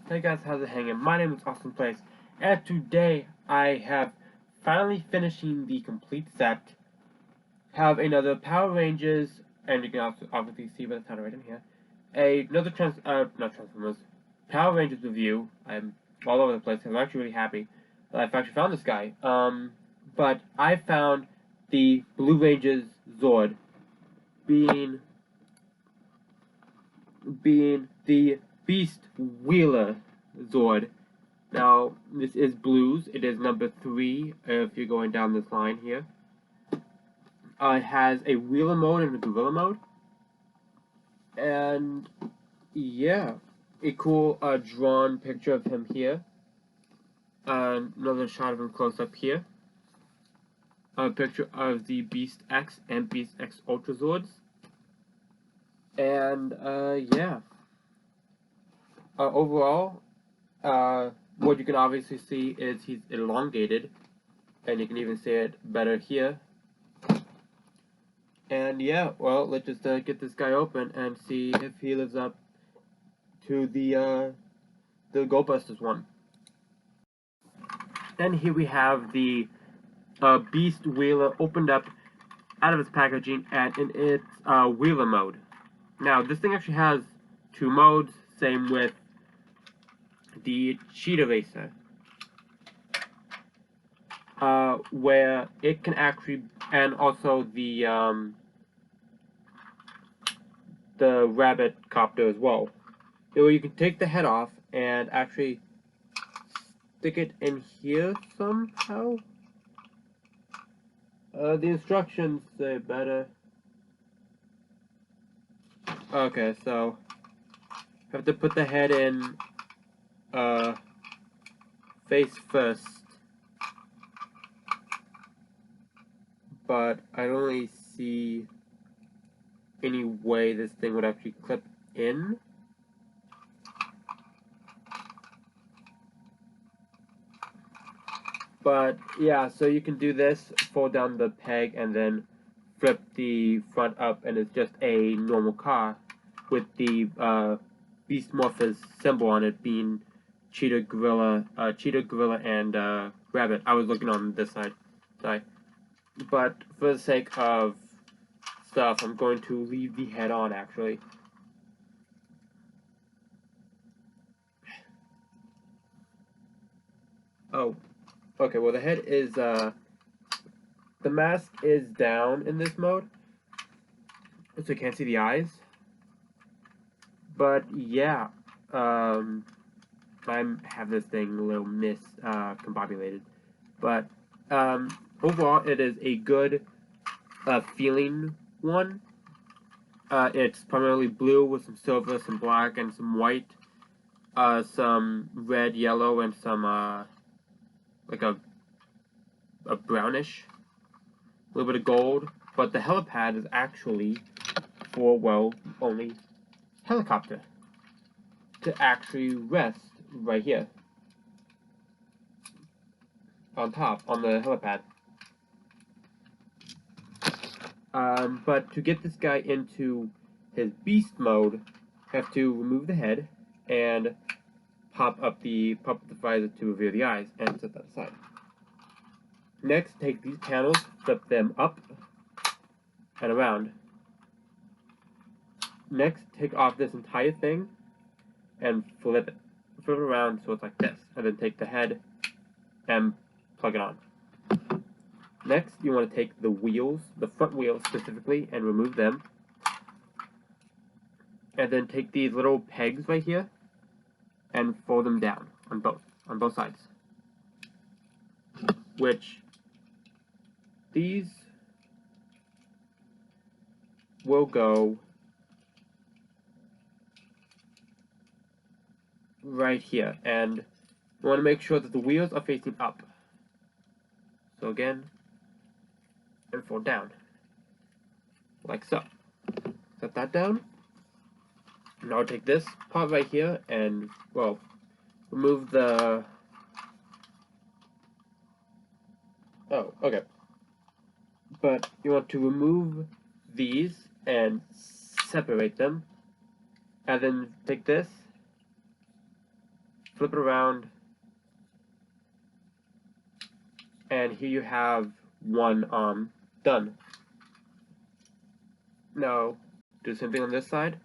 Hey guys, how's it hanging? My name is Austin Place, and today I have finally finishing the complete set. Have another Power Rangers, and you can also obviously see by the title right in here. Another not Transformers, Power Rangers review. I'm all over the place. I'm actually really happy that I've actually found this guy. But I found the Blue Rangers Zord being the Beast Wheeler Zord. Now, this is Blues. It is number 3 if you're going down this line here. It has a Wheeler mode and a Gorilla mode. And, yeah, a cool drawn picture of him here. Another shot of him close up here. A picture of the Beast X and Beast X ultrazords. And, yeah. Overall, what you can obviously see is he's elongated, and you can even see it better here. And yeah, well, let's just get this guy open and see if he lives up to the Goldbusters one. And here we have the Beast Wheeler opened up out of its packaging and in its Wheeler mode. Now, this thing actually has 2 modes, same with the Cheetah Racer, where it can actually, and also the Rabbit Copter as well, where you can take the head off and actually stick it in here somehow. The instructions say better. Okay, so have to put the head in face first, but I don't really see any way this thing would actually clip in. But yeah, so you can do this, fold down the peg, and then flip the front up, and it's just a normal car with the Beast Morphers symbol on it being Cheetah, Gorilla, and Rabbit. I was looking on this side, sorry. But for the sake of stuff, I'm going to leave the head on, actually. Oh, okay, well the head is, the mask is down in this mode, so you can't see the eyes. But yeah, I have this thing a little miscombobulated. But overall, it is a good feeling one. It's primarily blue with some silver, some black, and some white. Some red, yellow, and some like a brownish. A little bit of gold. But the helipad is actually for, well, only helicopter to actually rest right here on top on the helipad. But to get this guy into his beast mode, have to remove the head and pop up the visor to reveal the eyes and set that aside. Next, take these panels, flip them up and around. Next, take off this entire thing and flip it around so it's like this, and then take the head and plug it on. Next, you want to take the wheels, the front wheels specifically, and remove them. And then take these little pegs right here and fold them down on both sides. Which these will go right here, and you want to make sure that the wheels are facing up. So again, and fold down, like so. Set that down. Now take this part right here and, well, remove the... Oh, okay. But you want to remove these and separate them, and then take this flip it around, and here you have one arm done. Now, do the same thing on this side.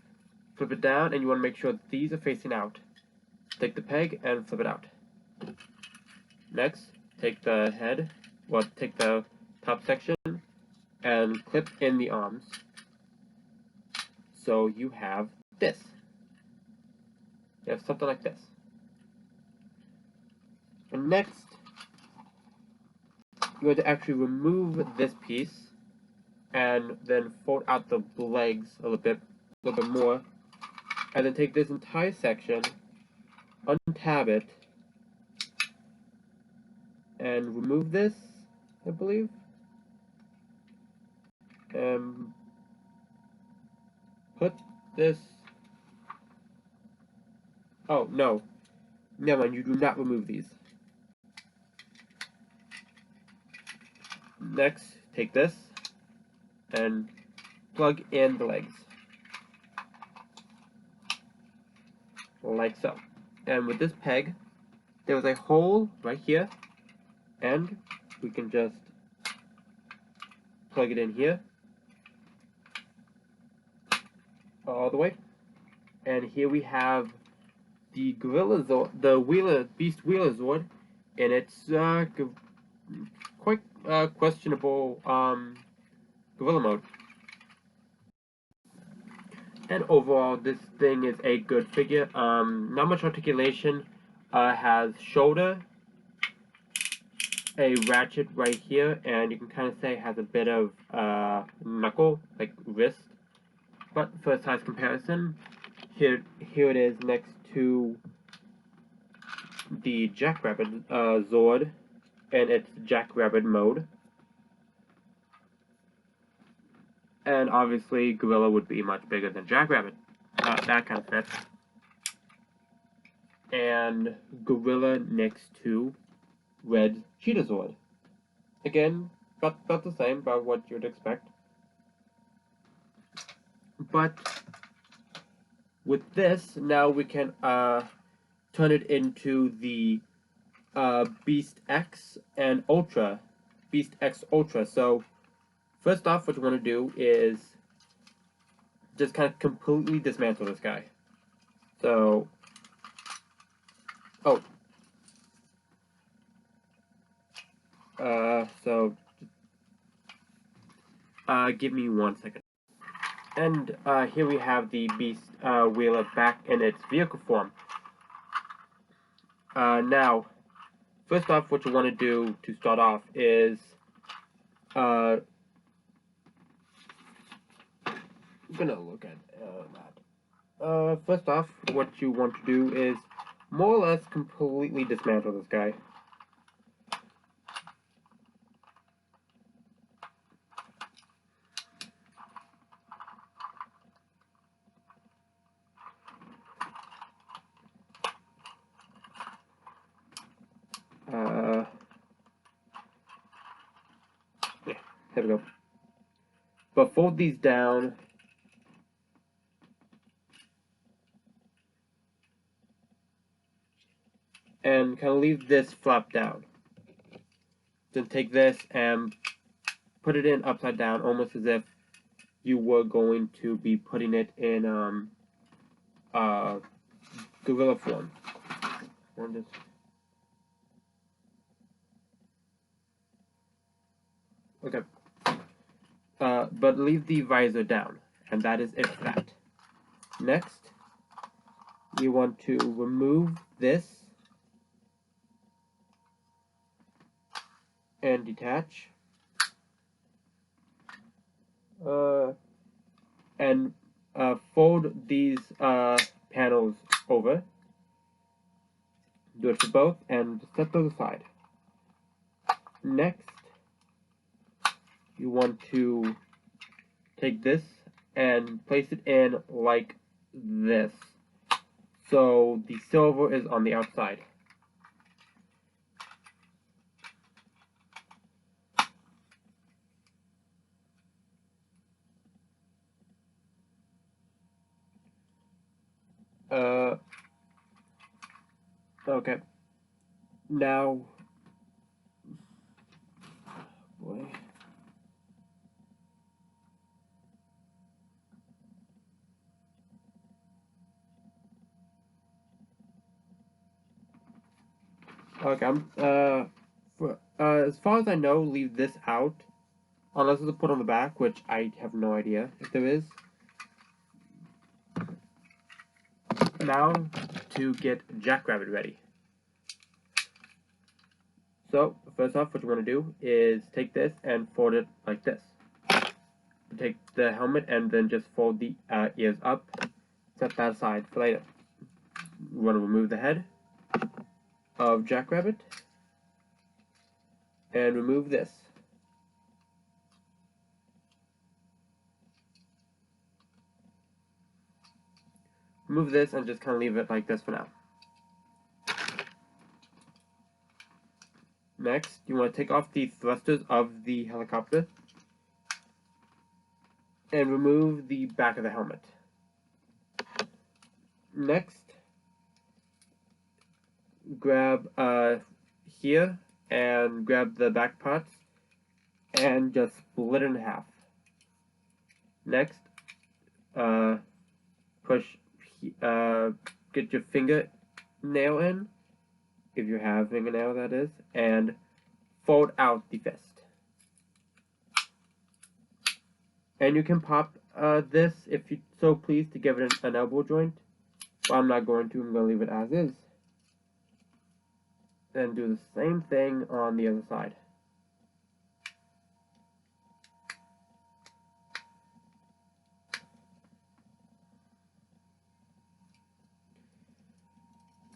Flip it down, and you want to make sure these are facing out. Take the peg and flip it out. Next, take the head, take the top section, and clip in the arms. So you have this. You have something like this. And next, you're going to actually remove this piece and then fold out the legs a little bit more, and then take this entire section, untab it, and remove this, I believe, and put this. Oh no, never mind. You do not remove these. Next, take this and plug in the legs, like so. And with this peg, there was a hole right here, and we can just plug it in here, all the way. And here we have the Beast Wheeler Zord, and it's quite questionable gorilla mode. And overall, this thing is a good figure. Not much articulation. Has shoulder, a ratchet right here, and you can kind of say has a bit of knuckle, like wrist. But for a size comparison, here it is next to the Jackrabbit Zord, and its Jackrabbit mode. And obviously, Gorilla would be much bigger than Jackrabbit. That kind of fits. And Gorilla next to Red Cheetah Zord. Again, about the same, about what you'd expect. But with this, now we can turn it into the Beast X and Ultra. Beast X Ultra. So, first off, what you want to do is just kind of completely dismantle this guy. So, give me 1 second. And here we have the Beast Wheeler back in its vehicle form. Now, first off, what you want to do to start off is I'm gonna look at that. First off, what you want to do is more or less completely dismantle this guy. Yeah, there we go. But fold these down. And kind of leave this flop down. Then take this and put it in upside down, almost as if you were going to be putting it in gorilla form. Okay. But leave the visor down, and that is it for that. Next, you want to remove this and detach. And fold these panels over. Do it for both and set those aside. Next, you want to take this and place it in like this. So the silver is on the outside. Okay. Now, boy. Okay, as far as I know, leave this out. Unless it's put on the back, which I have no idea if there is. Now, to get Jackrabbit ready. So, first off, what you want to do is take this and fold it like this. Take the helmet and then just fold the ears up. Set that aside for later. You want to remove the head of Jackrabbit and remove this. Remove this and just kind of leave it like this for now. Next, you want to take off the thrusters of the helicopter and remove the back of the helmet. Next, grab here and grab the back parts and just split it in half. Next, push, get your fingernail in, if you have fingernail that is, and fold out the fist. And you can pop this if you so please to give it an elbow joint, but I'm not going to. I'm going to leave it as is. Then do the same thing on the other side.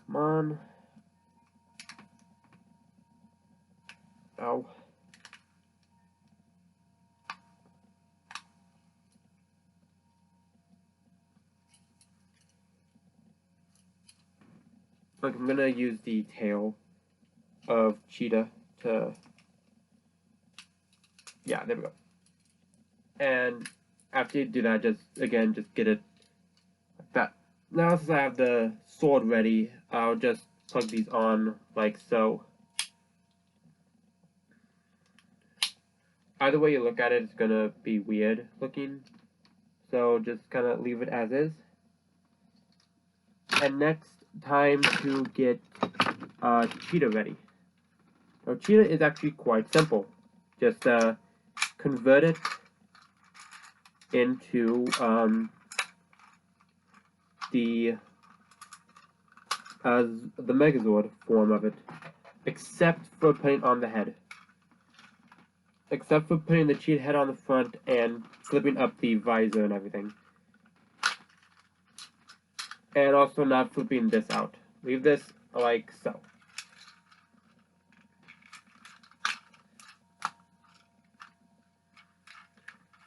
Come on. Ow. Look, I'm gonna use the tail of Cheetah to, yeah, there we go. And after you do that, just get it like that. Now since I have the sword ready, I'll just plug these on like so. Either way you look at it, it's gonna be weird looking. So just kind of leave it as is. And next, time to get Cheetah ready. Now Cheetah is actually quite simple. Just convert it into the megazord form of it, except for putting on the head. Except for putting the Cheetah head on the front and flipping up the visor and everything. And also not flipping this out. Leave this like so.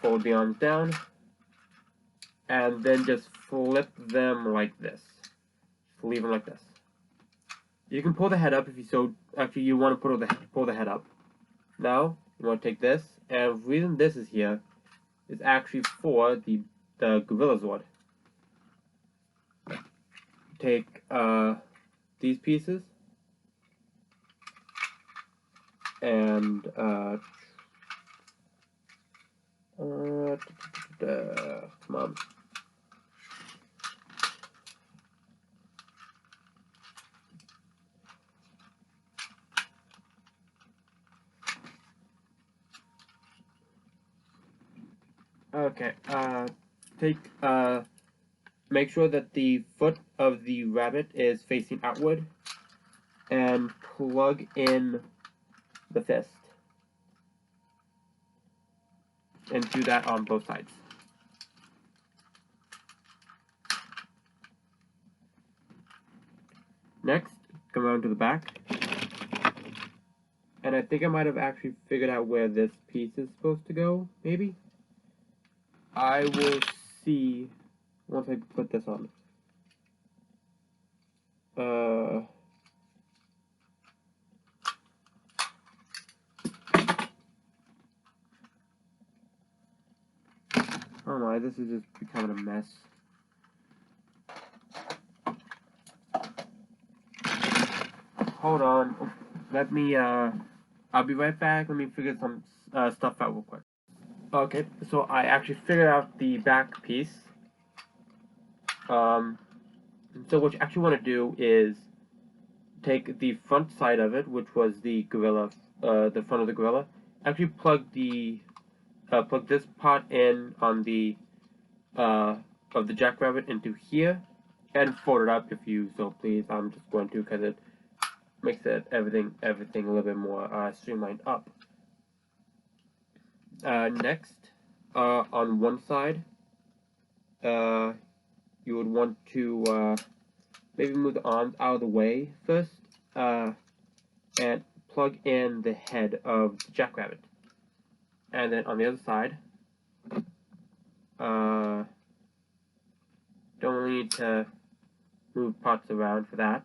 Fold the arms down. And then just flip them like this. Leave them like this. You can pull the head up if you so. Actually, you want to pull the head up. Now you want to take this, and the reason this is here is actually for the gorillazord. Take these pieces and come on. Okay, make sure that the foot of the rabbit is facing outward and plug in the fist. And do that on both sides. Next, come around to the back. And I think I might have actually figured out where this piece is supposed to go, maybe? I will see once I put this on. Oh my, this is just becoming a mess. hold on. Let me, I'll be right back. Let me figure some stuff out real quick. Okay, so I actually figured out the back piece. So what you actually want to do is take the front side of it, which was the gorilla, the front of the gorilla. Actually plug this part in on the of the jackrabbit into here, and fold it up if you so please. I'm just going to because it makes everything a little bit more streamlined up. Next, on one side, you would want to maybe move the arms out of the way first, and plug in the head of the jackrabbit. And then on the other side, don't need to move parts around for that.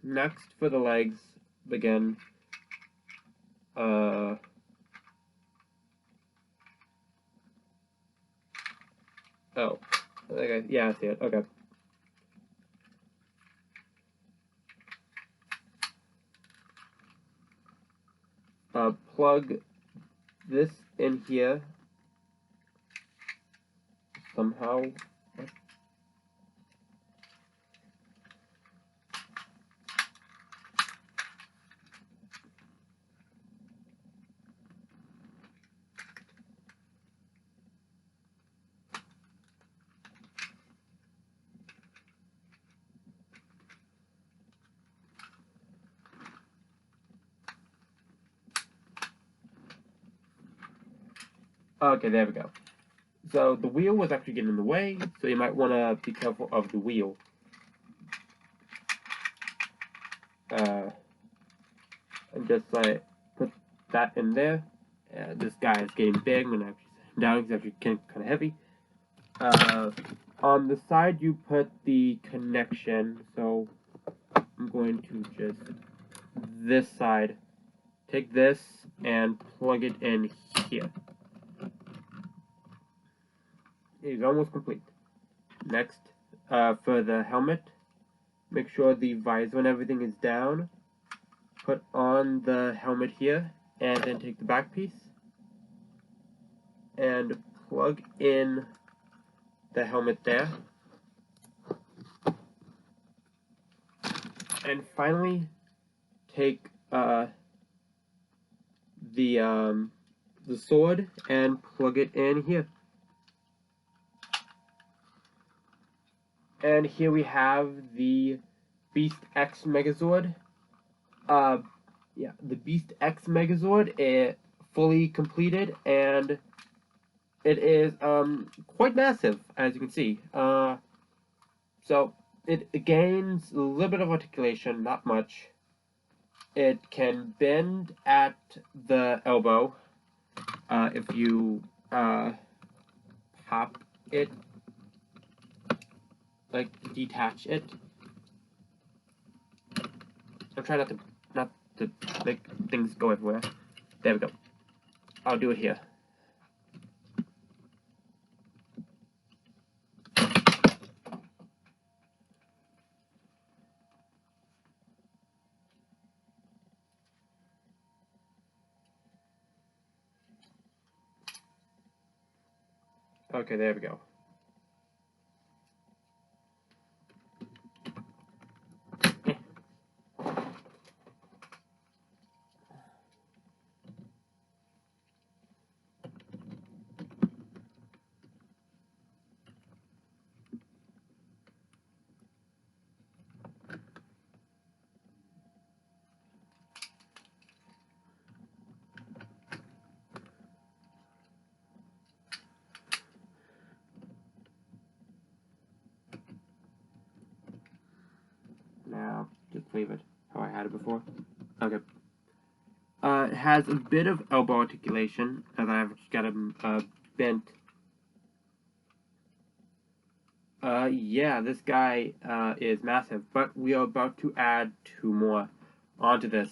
Next, for the legs, again, oh, okay, yeah, I see it, okay. Plug this in here somehow. Okay, there we go. So the wheel was actually getting in the way, so you might want to be careful of the wheel. And just like put that in there. This guy is getting big. I'm gonna actually set him down. He's actually kind of heavy. On the side, you put the connection. So I'm going to just this side. Take this and plug it in here. It's almost complete. Next, for the helmet, make sure the visor and everything is down. Put on the helmet here, and then take the back piece and plug in the helmet there. And finally, take the sword and plug it in here. And here we have the Beast X Megazord. Yeah, the Beast X Megazord, fully completed, and it is quite massive, as you can see. So it gains a little bit of articulation, not much. It can bend at the elbow if you pop it, like detach it. I'm trying not to make things go everywhere. There we go. I'll do it here. Okay, there we go. Now, just leave it how I had it before. Okay. It has a bit of elbow articulation, as I've got them bent. Yeah, this guy is massive, but we are about to add 2 more onto this.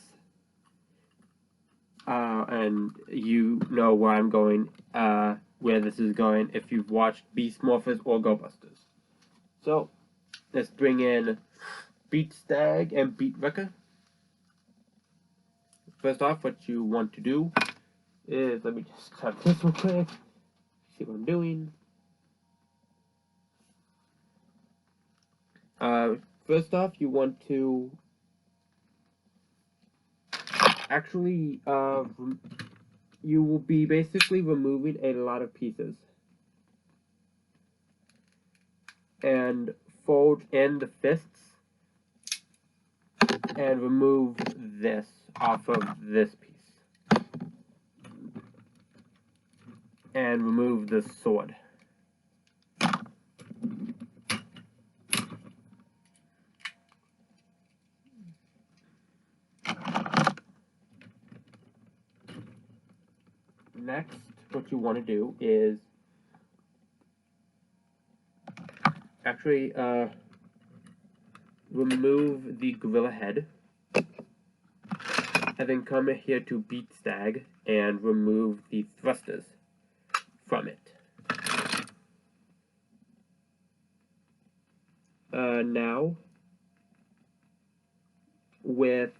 And you know where I'm going, where this is going, if you've watched Beast Morphers or Go Busters. So, let's bring in beatstag and beat wrecker. First off, what you want to do is, let me just cut this real quick, see what I'm doing. First off, you want to actually, you will be basically removing a lot of pieces. And fold in the fists and remove this off of this piece. And remove the sword. Next, what you want to do is actually remove the gorilla head, and then come here to beatstag and remove the thrusters from it. Now, with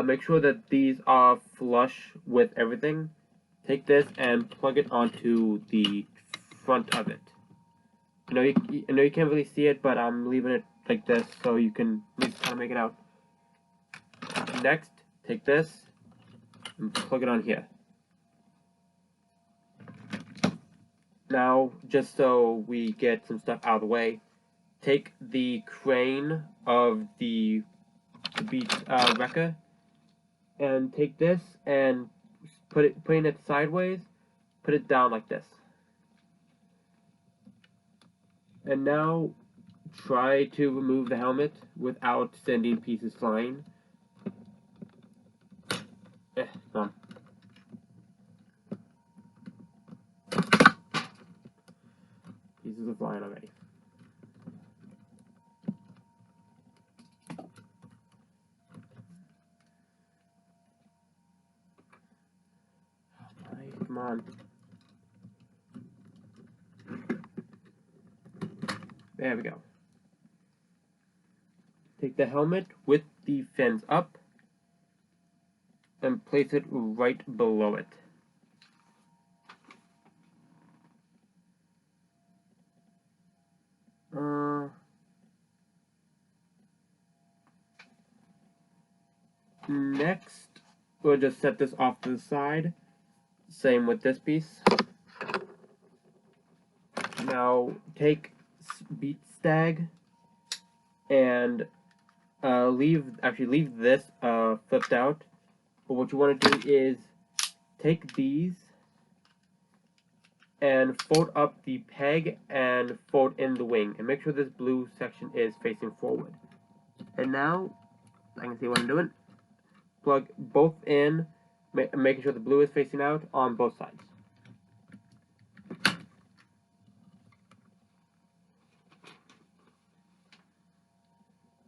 make sure that these are flush with everything. Take this and plug it onto the front of it. I know you can't really see it, but I'm leaving it like this so you can at least kind of make it out. Next, take this and plug it on here. Now, just so we get some stuff out of the way, take the crane of the beat wrecker and take this and putting it sideways, put it down like this. And now try to remove the helmet without sending pieces flying. Come on. Pieces are flying already. Come on. There we go. Take the helmet with the fins up and place it right below it. Next, we'll just set this off to the side. Same with this piece. Now take beatstag and leave this flipped out. But what you want to do is take these and fold up the peg and fold in the wing, and make sure this blue section is facing forward. And now I can see what I'm doing. Plug both in, making sure the blue is facing out on both sides.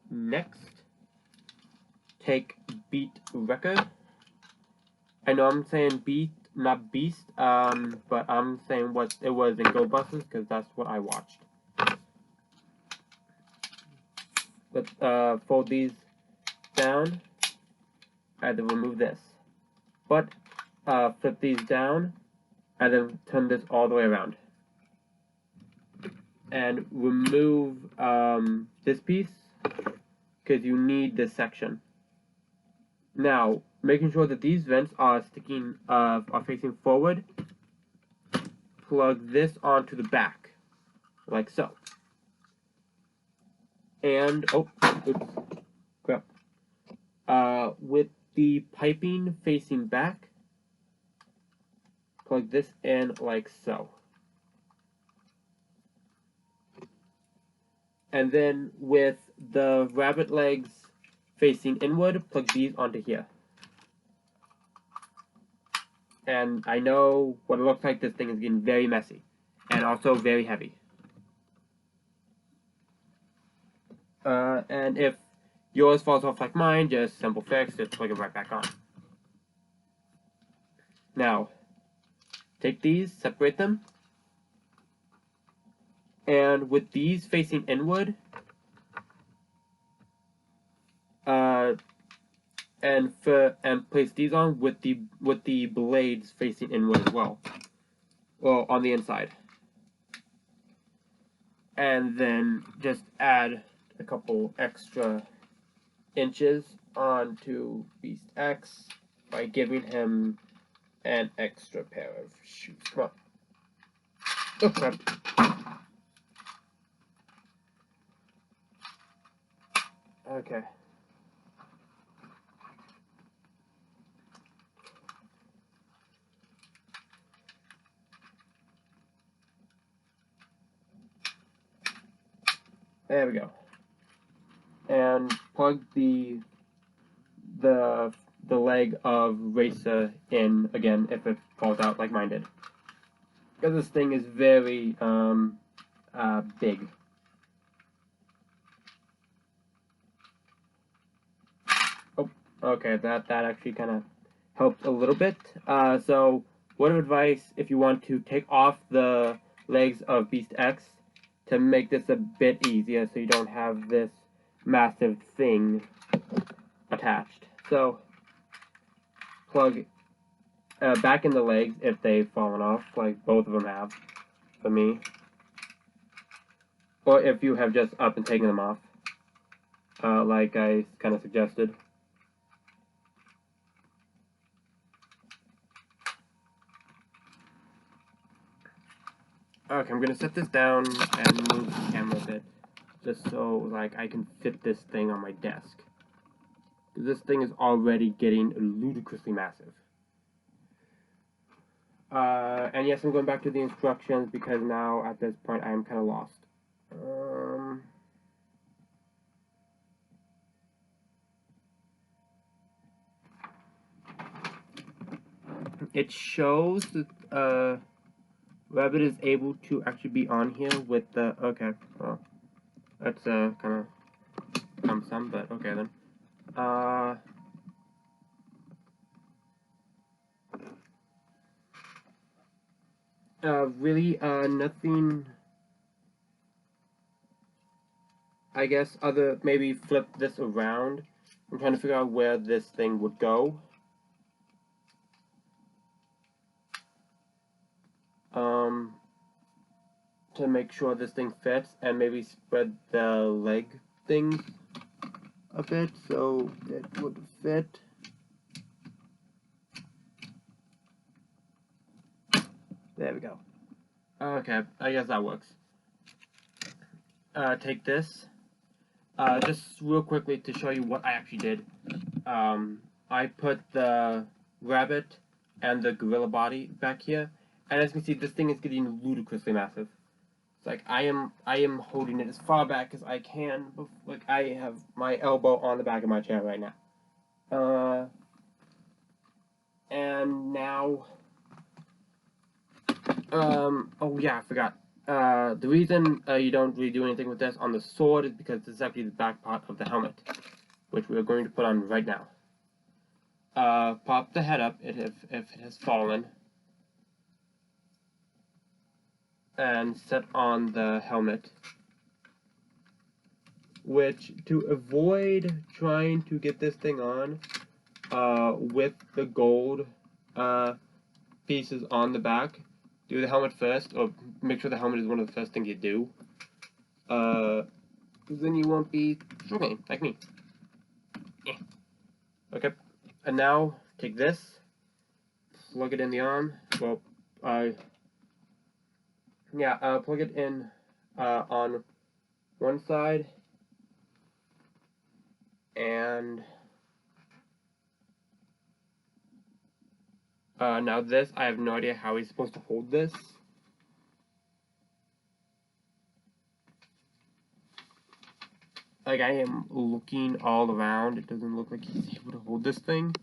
Next, take beat wrecker. I know I'm saying beat, not beast, but I'm saying what it was in GoBusters because that's what I watched. Let's fold these down. I had to remove this, but flip these down and then turn this all the way around and remove this piece because you need this section. Now, making sure that these vents are facing forward, plug this onto the back like so. And oops, crap. With the piping facing back, plug this in like so. And then with the rabbit legs facing inward, plug these onto here. And I know what it looks like this thing is getting very messy and also very heavy. And if yours falls off like mine, just simple fix, just plug it right back on. Now, take these, separate them, and with these facing inward, and place these on with the blades facing inward as well, well, on the inside, and then just add a couple extra inches onto Beast X by giving him an extra pair of shoes. Come on. Oh, crap. Okay. There we go. And plug the leg of Racer in again if it falls out like mine did. Because this thing is very big. Oh, okay, that actually kind of helped a little bit. So, word of advice, if you want to take off the legs of Beast X to make this a bit easier so you don't have this massive thing attached. So, plug back in the legs if they've fallen off, like both of them have, for me. Or if you have just up and taken them off, like I kind of suggested. Okay, I'm gonna set this down and move the camera a bit, just so like I can fit this thing on my desk. This thing is already getting ludicrously massive. And yes, I'm going back to the instructions because now at this point I am kind of lost. It shows that Rabbit is able to actually be on here with the, okay, well, that's kind of cumbersome, but okay then. Really, nothing, I guess, other, maybe flip this around. I'm trying to figure out where this thing would go. To make sure this thing fits, and maybe spread the leg things a bit so it would fit. There we go. Okay, I guess that works. Take this. Just real quickly to show you what I actually did. I put the rabbit and the gorilla body back here, and as you can see, this thing is getting ludicrously massive. It's like I am holding it as far back as I can. Like I have my elbow on the back of my chair right now. And now, oh yeah, I forgot. The reason you don't really do anything with this on the sword is because this is actually the back part of the helmet, which we are going to put on right now. Pop the head up if it has fallen, and set on the helmet, which, to avoid trying to get this thing on with the gold pieces on the back, do the helmet first, or make sure the helmet is one of the first things you do, because then you won't be struggling like me. Okay, and now take this, plug it in the arm. Well, plug it in on one side, and now this, I have no idea how he's supposed to hold this. Like, I am looking all around. It doesn't look like he's able to hold this thing.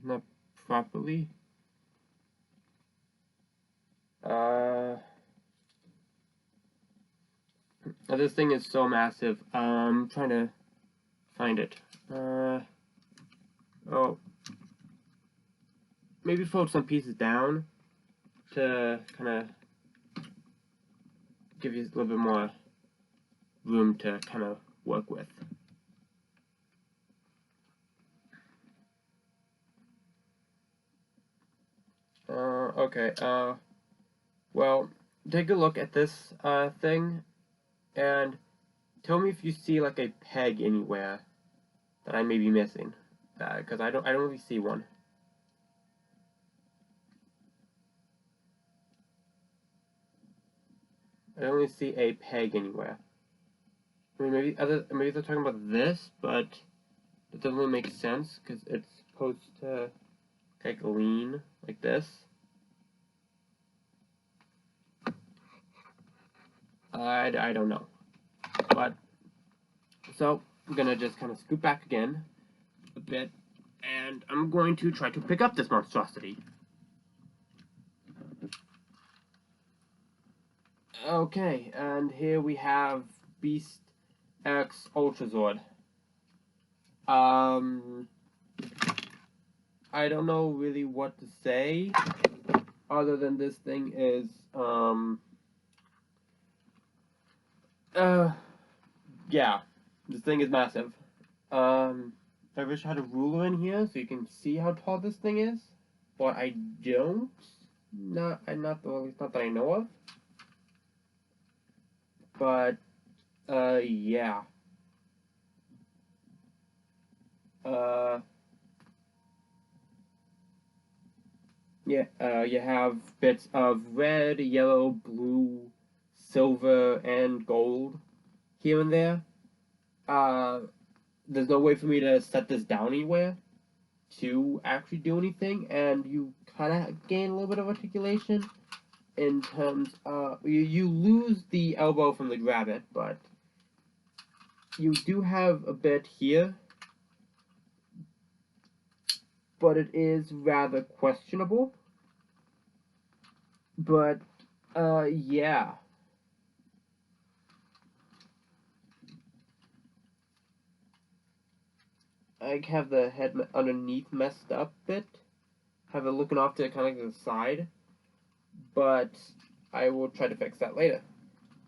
Not properly. This thing is so massive. I'm trying to find it. Oh. Maybe fold some pieces down to kind of give you a little bit more room to kind of work with. Okay, well, take a look at this, thing, and tell me if you see, like, a peg anywhere that I may be missing, because I don't really see one. I don't really see a peg anywhere. I mean, maybe they're talking about this, but it doesn't really make sense, because it's supposed to, like, lean like this. I don't know. But, so, I'm gonna just kind of scoot back again a bit, and I'm going to try to pick up this monstrosity. Okay, and here we have beatstag ultrazord. I don't know really what to say, other than this thing is, yeah, this thing is massive. I wish I had a ruler in here so you can see how tall this thing is, but I don't. At least not that I know of. But, yeah. You have bits of red, yellow, blue, silver, and gold here and there. There's no way for me to set this down anywhere to actually do anything, and you kind of gain a little bit of articulation in terms you lose the elbow from the grab it, but you do have a bit here, but it is rather questionable. But yeah. I have the head underneath messed up a bit. Have it looking off to kind of like the side. But I will try to fix that later.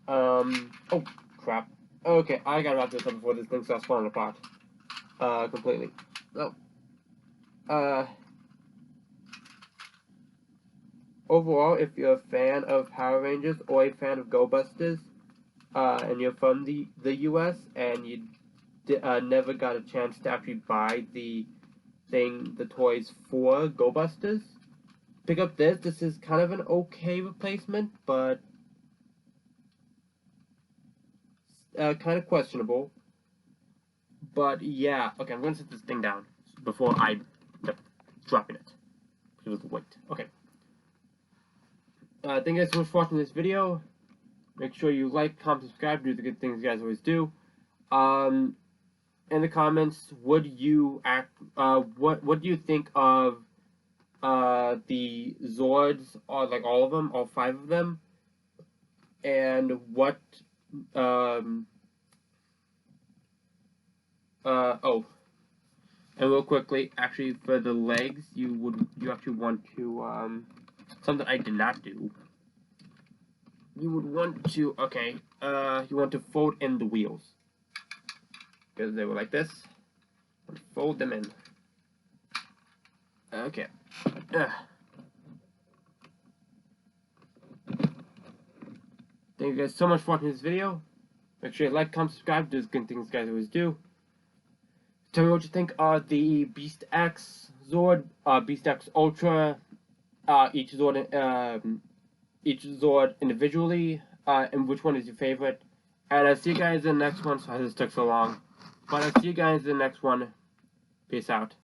Oh, crap. Okay, I gotta wrap this up before this thing starts falling apart. Completely. Oh. Overall, if you're a fan of Power Rangers or a fan of Go Busters, and you're from the US, and you never got a chance to actually buy the toys for Go Busters, pick up this. This is kind of an okay replacement, but kind of questionable. But yeah, okay, I'm gonna set this thing down before I end up dropping it because of the weight. Okay. Thank you guys so much for watching this video. Make sure you like, comment, subscribe, do the good things you guys always do. In the comments, what do you think of the Zords, or like all of them, all 5 of them, and what and real quickly, actually, for the legs, you actually want to something I did not do. You would want to you want to fold in the wheels, because they were like this. Fold them in. Okay. Thank you guys so much for watching this video. Make sure you like, comment, subscribe, do the good things you guys always do. Tell me what you think of the beatstag Zord, beatstag Ultra, each Zord individually, and which one is your favorite. And I'll see you guys in the next one. Sorry this took so long. But I'll see you guys in the next one. Peace out.